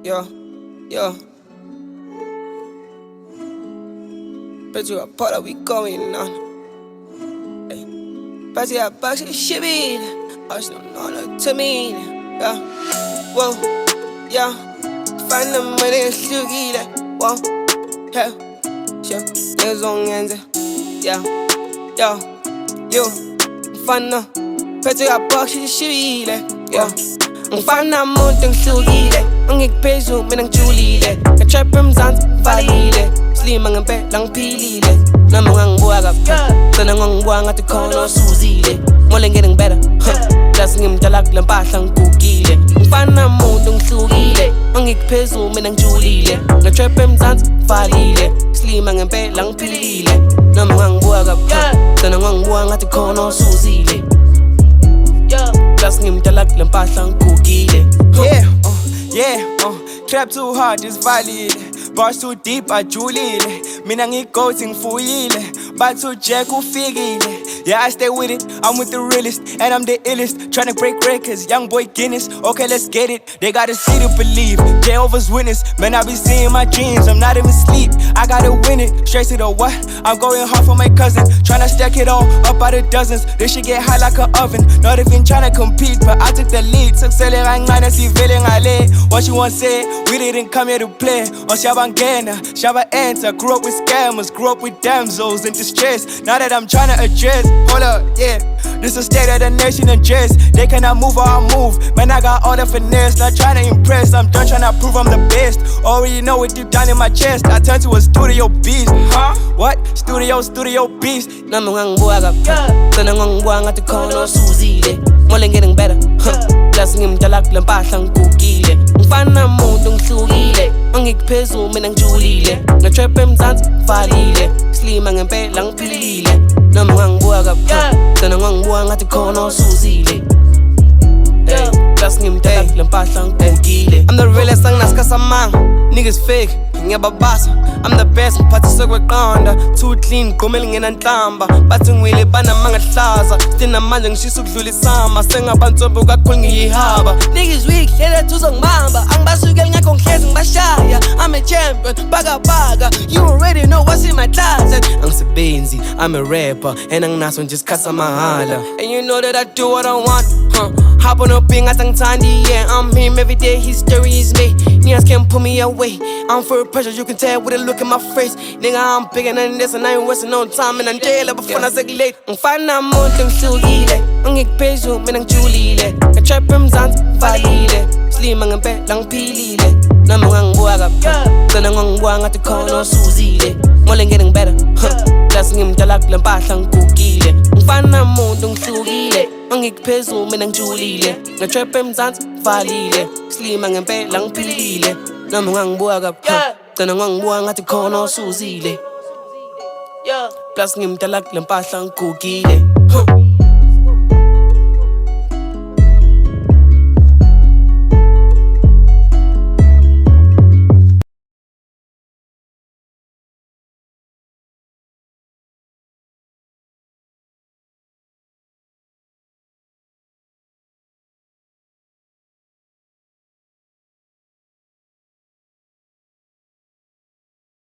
Yo, yo. Bet you a part we going on. Hey. Bet you a box of shit. I just don't know what to mean. Yeah, whoa, yeah. Find the money and still get it. Whoa, yeah, sure. Niggas on ends. Yeah, yo, yo. Find the bet you a box of shit. Yeah. Ang fan na mo tang sugile Ang igpeso minang chulile Ka-trap Ramzan valile Slim ang ampe lang pilile Namang ang buwagap Tanang ang buwang at ikono suzile Muling getting better Plus ngim talak lang pasang kukile Ang fan na mo tang sugile Ang igpeso minang chulile Ka-trap Ramzan valile Slim ang ampe lang pilile Namang ang buwagap Tanang ang buwang at ikono suzile Plus ngim talak lang pasang kukile Trap too hard, just valid. Bars too deep, I julile. Mina ngikoting fuyile. But too jack ufigile. Yeah, I stay with it, I'm with the realest. And I'm the illest, tryna break records. Young boy Guinness, okay, let's get it. They gotta see to believe, Jehovah's Witness. Man, I be seeing my dreams, I'm not even sleep. I gotta win it, straight to the what? I'm going hard for my cousin. Tryna stack it all up by the dozens. This shit get hot like an oven. Not even tryna compete, but I took the lead. Took selling rangana, see feeling ale. What you want say? We didn't come here to play. On Shabangena, Shaba enter. Grew up with scammers, grew up with damsels in distress. Now that I'm tryna address, hold up, yeah. This a state of the nation in dress. They cannot move or I move. Man, I got all the finesse. Not tryna impress, I'm done tryna prove I'm the best. Already know it deep down in my chest. I turn to a studio beast. Huh? What? Studio beast. Namang ang buwagap Tanang ang buwang at ikono suzile Muling getting better Plus ngim talak lang pasang kukile Ang fan na mo tong sugile Ang igpeso minang chulile Na-trap Ramzan valile Slim ang ampe lang pilile Namang ang buwagap Tanang ang buwang at ikono suzile Plus ngim talak lang pasang kukile I'm the realest ang nas kasamang Niggas fake, ngiyababasa I'm the best, ngiphatha sekweqanda Too clean, gomeli nginanhlamba Bathi ngiwile banamanga hlaza Sinamanje ngishisa ukudlula isamba Sengabantsombe kakhulu ngiyihaba Niggas weak, hlela tuzongibamba Angibasukeli ngakho ngihlezi ngibashaya I'm a champion, baka. You already know what's in my closet Angisebenzi, I'm a rapper And anginaso nje isikhathi samahala And you know that I do what I want, Hop on a ping at Tandy, yeah, I'm him every day, his story is me. Niggas can't pull me away. I'm for pressure, you can tell with a look in my face. Nigga, I'm bigger than this and I ain't wasting no time and I'm jail before I say late. Ang fan na mo tang sugile, ang igpeso minang chulile. Ka-trap Ramzan valile, slim ang ampe lang pilile. Namang ang buwagap, tanang ang buwang at ikono suzile. Muling getting better, plus ngim talak lang pasang kukile. Ang fan na mo tang sugile, ang igpeso minang chulile. Na-trap Ramzan valile, slim ang ampe lang pilile. Namang ang buwagap, tanang ang buwang at ikono suzile. Plus ngim talak lang pasang kukile.